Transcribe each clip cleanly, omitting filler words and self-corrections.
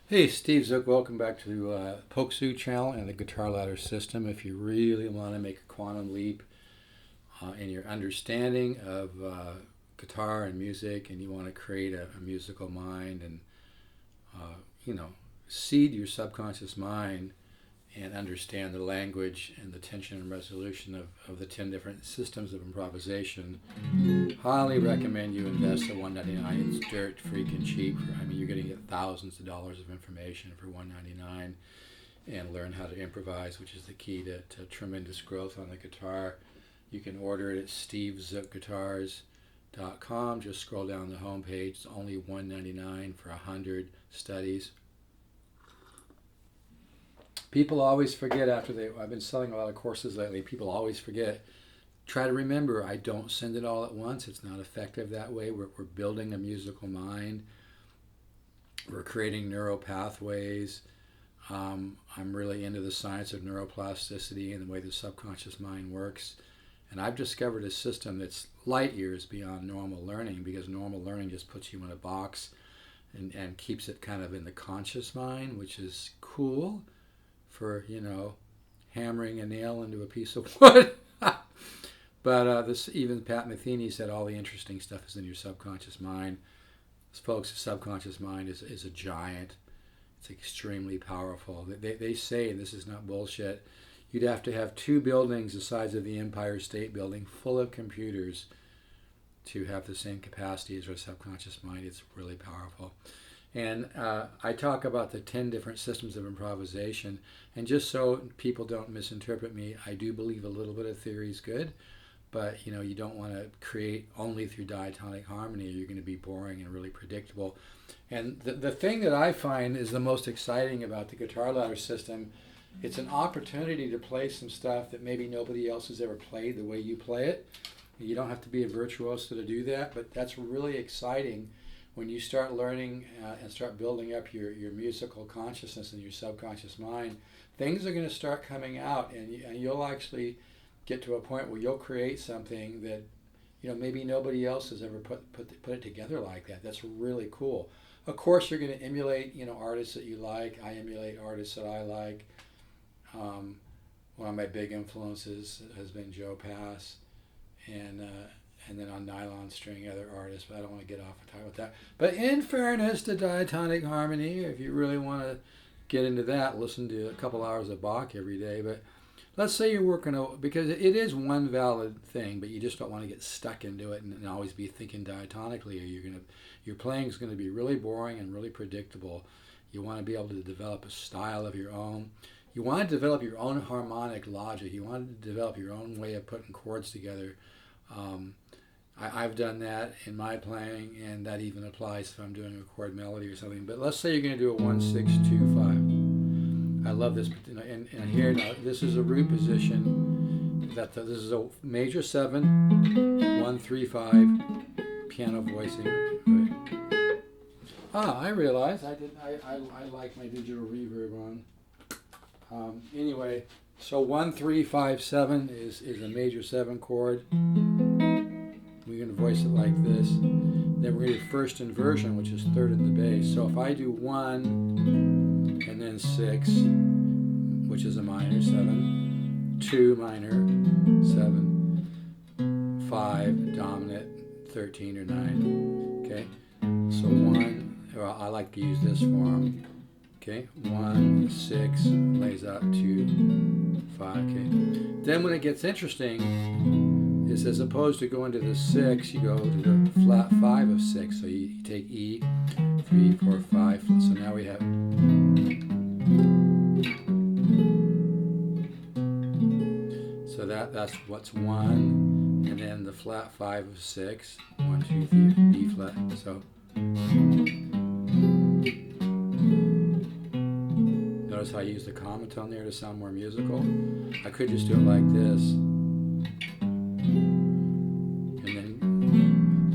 Hey, Steve Zook, welcome back to Poksu channel and the Guitar Ladder System. If you really want to make a quantum leap in your understanding of guitar and music, and you want to create a musical mind and, you know, seed your subconscious mind and understand the language and the tension and resolution of the 10 different systems of improvisation, highly recommend you invest at $199. It's dirt freaking cheap. I mean, you're going to get thousands of dollars of information for $199 and learn how to improvise, which is the key to tremendous growth on the guitar. You can order it at stevezookguitars.com. Just scroll down the homepage. It's only $199 for 100 studies. People always forget I've been selling a lot of courses lately. People always forget. Try to remember, I don't send it all at once. It's not effective that way. We're building a musical mind. We're creating neural pathways. I'm really into the science of neuroplasticity and the way the subconscious mind works. And I've discovered a system that's light years beyond normal learning, because normal learning just puts you in a box and keeps it kind of in the conscious mind, which is cool for, hammering a nail into a piece of wood. But even Pat Metheny said all the interesting stuff is in your subconscious mind. Folks, the subconscious mind is a giant. It's extremely powerful. They say, and this is not bullshit, you'd have to have 2 buildings the size of the Empire State Building full of computers to have the same capacity as our subconscious mind. It's really powerful. And I talk about the 10 different systems of improvisation. And just so people don't misinterpret me, I do believe a little bit of theory is good. But, you don't want to create only through diatonic harmony, or you're going to be boring and really predictable. And the thing that I find is the most exciting about the guitar ladder system, it's an opportunity to play some stuff that maybe nobody else has ever played the way you play it. You don't have to be a virtuoso to do that, but that's really exciting when you start learning and start building up your musical consciousness and your subconscious mind. Things are going to start coming out, and you'll actually get to a point where you'll create something that maybe nobody else has ever put it together like that. That's really cool. Of course, you're going to emulate artists that you like. I emulate artists that I like. One of my big influences has been Joe Pass, and then on nylon string, other artists, but I don't want to get off the topic with that. But in fairness to diatonic harmony, if you really want to get into that, listen to a couple hours of Bach every day. But let's say you're working, because it is one valid thing, but you just don't want to get stuck into it and always be thinking diatonically, or your playing is going to be really boring and really predictable. You want to be able to develop a style of your own. You want to develop your own harmonic logic. You want to develop your own way of putting chords together. I've done that in my playing, and that even applies if I'm doing a chord melody or something. But let's say you're going to do a 1, 6, 2, 5. I love this, and here now, this is a root position. This is a major 7, 1, 3, 5, piano voicing. I realize I like my digital reverb on. Anyway, so 1, 3, 5, 7 is a major 7 chord. We're going to voice it like this. Then we're going to do first inversion, which is third in the bass. So if I do 1 and then 6, which is a minor 7, 2 minor 7, 5 dominant 13 or 9. Okay, so 1. I like to use this form. Okay, 1, 6 lays out 2, 5. Okay, then when it gets interesting, is as opposed to going to the 6, you go to the flat 5 of 6. So you take E, 3, 4, 5. So now we have. So that's what's 1, and then the flat 5 of 6. 1, 2, 3, B flat. So notice how I use the comatone there to sound more musical. I could just do it like this.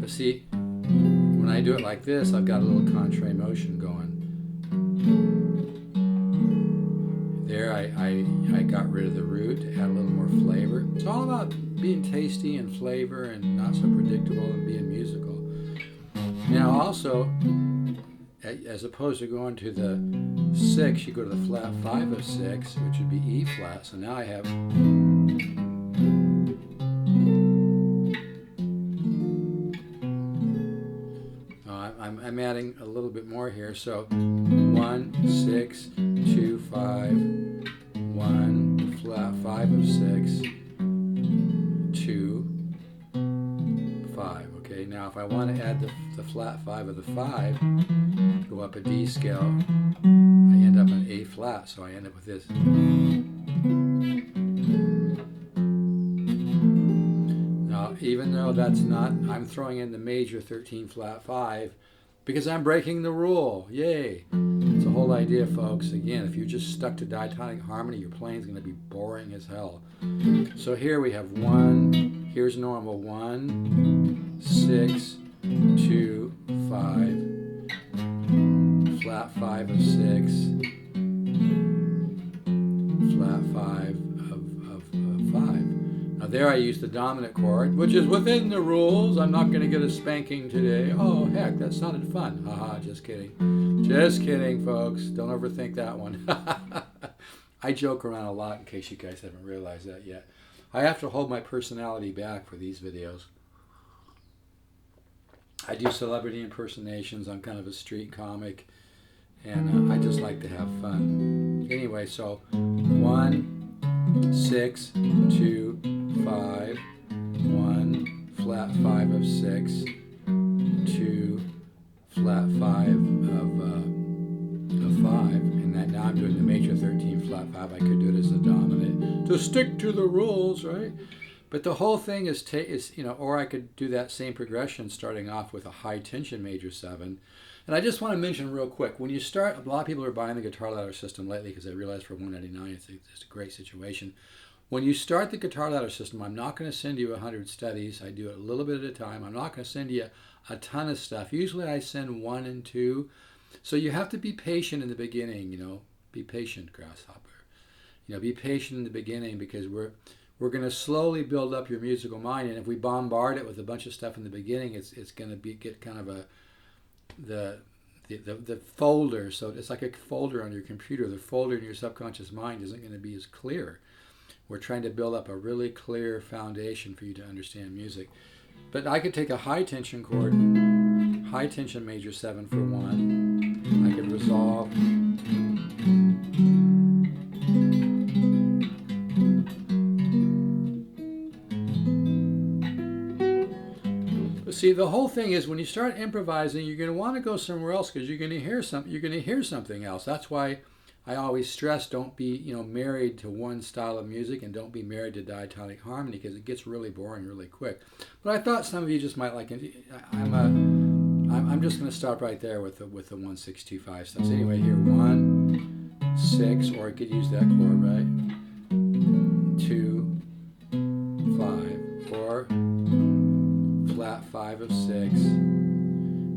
But see, when I do it like this, I've got a little contrary motion going. There, I got rid of the root to add a little more flavor. It's all about being tasty and flavor and not so predictable and being musical. Now also, as opposed to going to the 6, you go to the flat 5 of 6, which would be E flat. So now I have, I'm adding a little bit more here. So 1, 6, 2, 5, 1, flat 5 of 6, 2, 5. Okay, now if I want to add the flat 5 of the 5, go up a D scale, I end up on A flat, so I end up with this. Now, even though that's not, I'm throwing in the major 13 flat 5 because I'm breaking the rule. Yay! It's the whole idea, folks. Again, if you're just stuck to diatonic harmony, your playing's going to be boring as hell. So here we have 1, here's normal, 1, 6, 2, 5, flat 5 of 6, flat 5 of 5. Now there I use the dominant chord, which is within the rules. I'm not going to get a spanking today. Oh, heck, that sounded fun. Haha, just kidding. Just kidding, folks. Don't overthink that one. I joke around a lot in case you guys haven't realized that yet. I have to hold my personality back for these videos. I do celebrity impersonations. I'm kind of a street comic, and I just like to have fun. Anyway, so 1, 6, 2, 5, 1, flat 5 of 6, 2, flat 5 of 5, and that now I'm doing the major 13 flat 5. I could do it as a dominant to stick to the rules, right? But the whole thing is, or I could do that same progression starting off with a high tension major 7. And I just want to mention real quick, when you start, a lot of people are buying the guitar ladder system lately because they realize for $199 it's a great situation. When you start the guitar ladder system, I'm not going to send you 100 studies. I do it a little bit at a time. I'm not going to send you a ton of stuff. Usually I send 1 and 2. So you have to be patient in the beginning, Be patient, grasshopper. Be patient in the beginning because we're going to slowly build up your musical mind. And if we bombard it with a bunch of stuff in the beginning, it's going to get kind of the folder. So it's like a folder on your computer. The folder in your subconscious mind isn't going to be as clear. We're trying to build up a really clear foundation for you to understand music. But I could take a high tension chord, high tension major 7 for 1. I could resolve. But see, the whole thing is when you start improvising, you're going to want to go somewhere else because you're going to hear something. You're going to hear something else. That's why I always stress don't be married to one style of music and don't be married to diatonic harmony because it gets really boring really quick. But I thought some of you just might like it. I'm just going to stop right there with the 1, 6, 2, 5 stuff. So anyway, here 1, 6, or I could use that chord, right? 2, 5, or flat 5 of 6.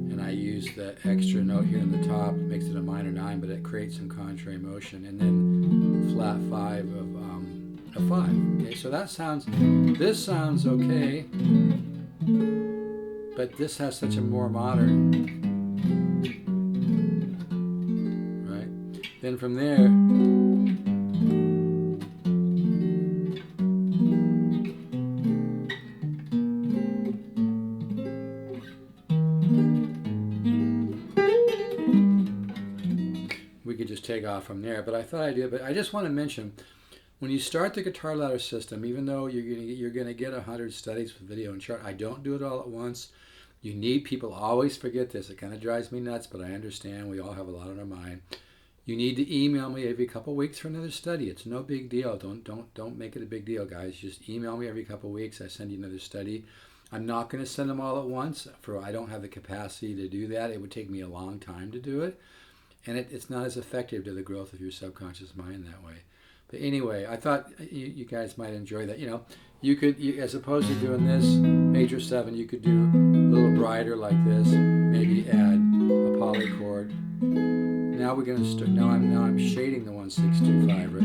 And I use the extra note here in the top, makes it a minor 9, but it creates some contrary motion. And then flat 5 of 5. Okay, so this sounds okay, but this has such a more modern, right? Then from there, we could just take off from there. But I thought I'd do it. But I just want to mention, when you start the guitar ladder system, even though you're going to get 100 studies with video and chart, I don't do it all at once. You need, people always forget this. It kind of drives me nuts, but I understand. We all have a lot on our mind. You need to email me every couple of weeks for another study. It's no big deal. Don't make it a big deal, guys. Just email me every couple of weeks. I send you another study. I'm not going to send them all at once. I don't have the capacity to do that. It would take me a long time to do it. And it's not as effective to the growth of your subconscious mind that way. But anyway, I thought you guys might enjoy that. You could, as opposed to doing this major 7, you could do a little brighter like this. Maybe add a polychord. Now we're going to start. Now I'm shading the 1, 6, 2, 5. Right?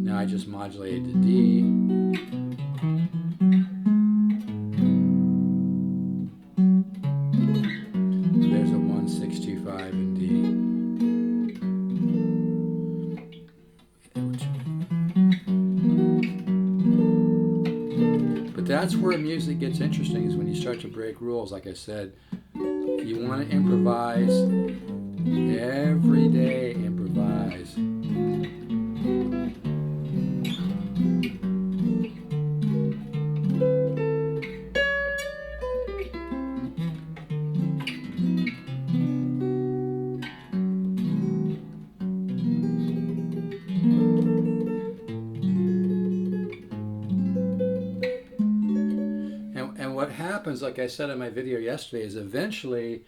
Now I just modulated to D. that's where music gets interesting, is when you start to break rules. Like I said, you want to improvise every day. Improvise. And what happens, like I said in my video yesterday, is eventually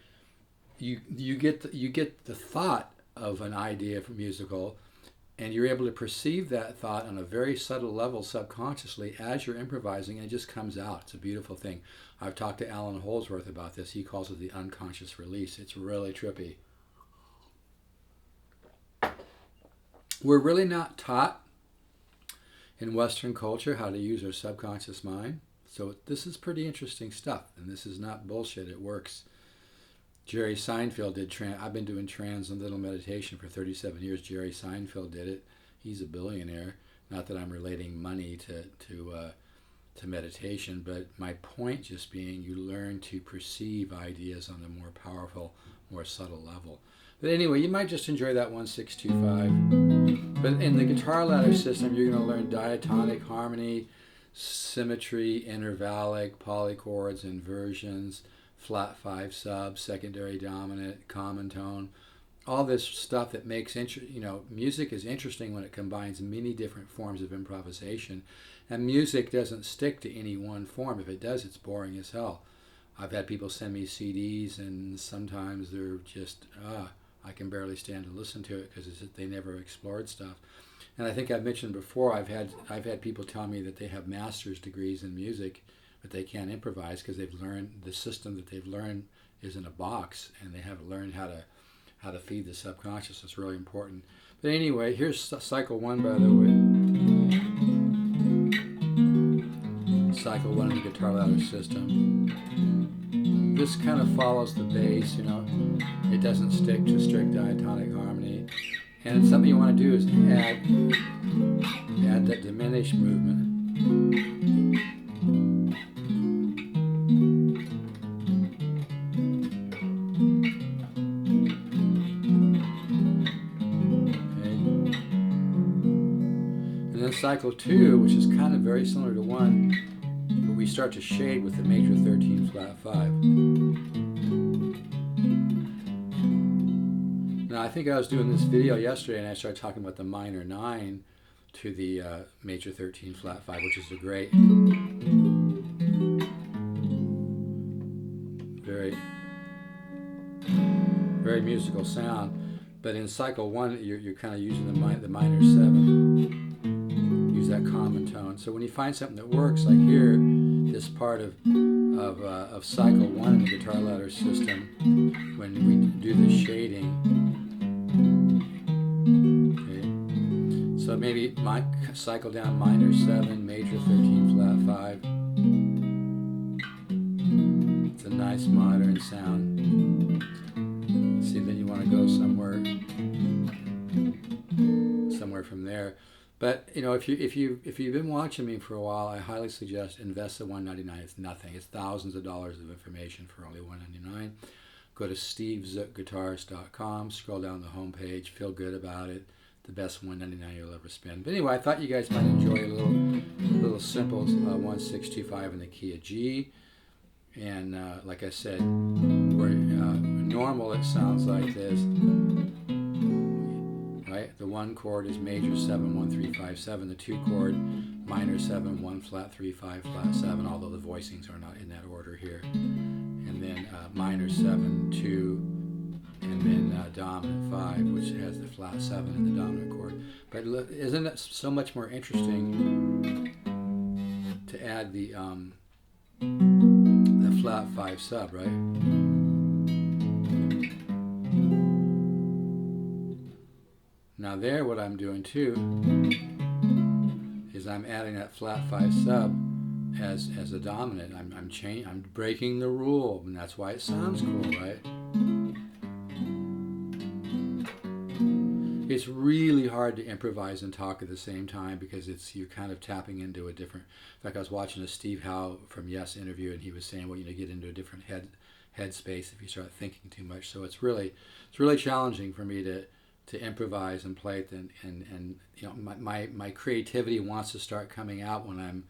you get the thought of an idea for musical, and you're able to perceive that thought on a very subtle level subconsciously as you're improvising, and it just comes out. It's a beautiful thing. I've talked to Alan Holdsworth about this. He calls it the unconscious release. It's really trippy. We're really not taught in Western culture how to use our subconscious mind. So this is pretty interesting stuff, and this is not bullshit. It works. Jerry Seinfeld did I've been doing transcendental meditation for 37 years. Jerry Seinfeld did it. He's a billionaire. Not that I'm relating money to meditation, but my point just being, you learn to perceive ideas on a more powerful, more subtle level. But anyway, you might just enjoy that 1-6-2-5. But in the guitar ladder system, you're going to learn diatonic, harmony, symmetry, intervallic, polychords, inversions, flat 5 sub, secondary dominant, common tone, all this stuff that makes music is interesting when it combines many different forms of improvisation, and music doesn't stick to any one form. If it does, it's boring as hell. I've had people send me CDs, and sometimes they're just I can barely stand to listen to it because they never explored stuff. And I think I've mentioned before, I've had people tell me that they have master's degrees in music, but they can't improvise because they've learned the system that they've learned is in a box, and they haven't learned how to feed the subconscious. It's really important. But anyway, here's cycle 1, by the way. Cycle 1 in the guitar ladder system. This kind of follows the bass, It doesn't stick to strict diatonic harmony. And something you want to do is add that diminished movement. Cycle 2, which is kind of very similar to 1, but we start to shade with the major 13 flat 5. Now I think I was doing this video yesterday, and I started talking about the minor 9 to the major 13 flat 5, which is a great, very, very musical sound. But in cycle 1, you're kind of using the minor 7. Use that common tone. So when you find something that works, like here, this part of cycle 1 in the guitar ladder system, when we do the shading, okay, so maybe cycle down minor 7, major 13 flat 5. It's a nice modern sound. See, then you want to go somewhere from there. But if you've been watching me for a while, I highly suggest invest the $199. It's nothing. It's thousands of dollars of information for only $199. Go to stevezookguitars.com. Scroll down the homepage. Feel good about it. The best $199 you'll ever spend. But anyway, I thought you guys might enjoy a little simple 1-6-2-5 in the key of G. And like I said, where normal it sounds like this. Right? The 1 chord is major 7, 1, 3, 5, 7. The 2 chord, minor 7, 1 flat 3, 5 flat 7, although the voicings are not in that order here. And then minor 7, 2, and then dominant 5, which has the flat 7 in the dominant chord. But look, isn't it so much more interesting to add the flat 5 sub, right? Now there, what I'm doing too is I'm adding that flat 5 sub as a dominant. I'm breaking the rule, and that's why it sounds cool, right? it's really hard to improvise and talk at the same time because you're kind of tapping into a different. In fact, I was watching a Steve Howe from Yes interview, and he was saying, well, get into a different headspace if you start thinking too much. So it's really challenging for me to improvise and play it, and my creativity wants to start coming out when I'm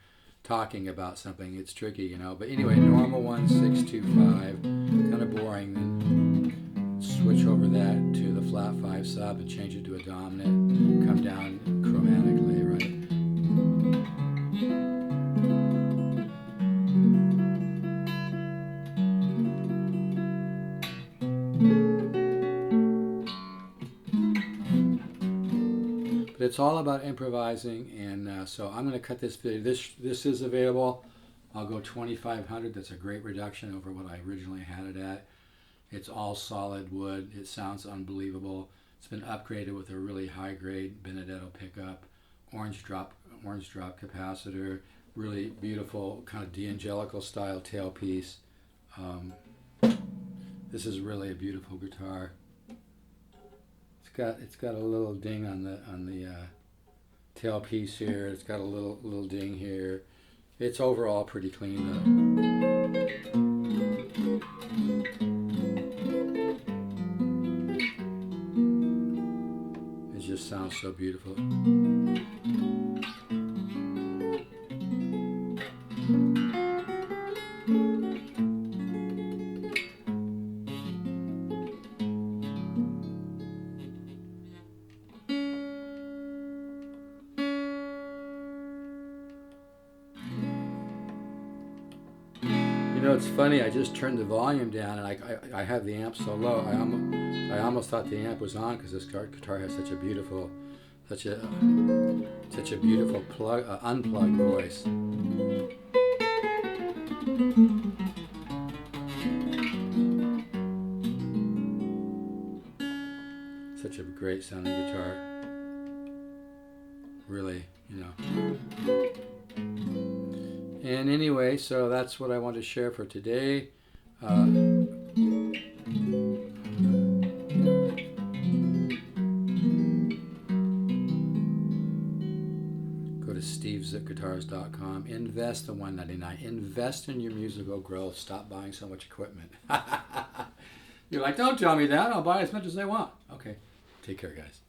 talking about something. It's tricky, But anyway, normal 1, 6, 2, 5, kind of boring. Then switch over that to the flat 5 sub and change it to a dominant. Come down chromatically, right? But it's all about improvising, and so I'm going to cut this video. This is available. I'll go 2,500. That's a great reduction over what I originally had it at. It's all solid wood. It sounds unbelievable. It's been upgraded with a really high grade Benedetto pickup, orange drop capacitor, really beautiful kind of D'Angelico style tailpiece. This is really a beautiful guitar. It's got a little ding on the tailpiece here. It's got a little ding here. It's overall pretty clean though. It just sounds so beautiful. It's funny. I just turned the volume down, and I have the amp so low. I almost thought the amp was on because this guitar has such a beautiful unplugged voice. Such a great sounding guitar. Really, And anyway, so that's what I want to share for today. Go to stevesguitars.com. Invest the $199. Invest in your musical growth. Stop buying so much equipment. You're like, don't tell me that. I'll buy as much as I want. Okay. Take care, guys.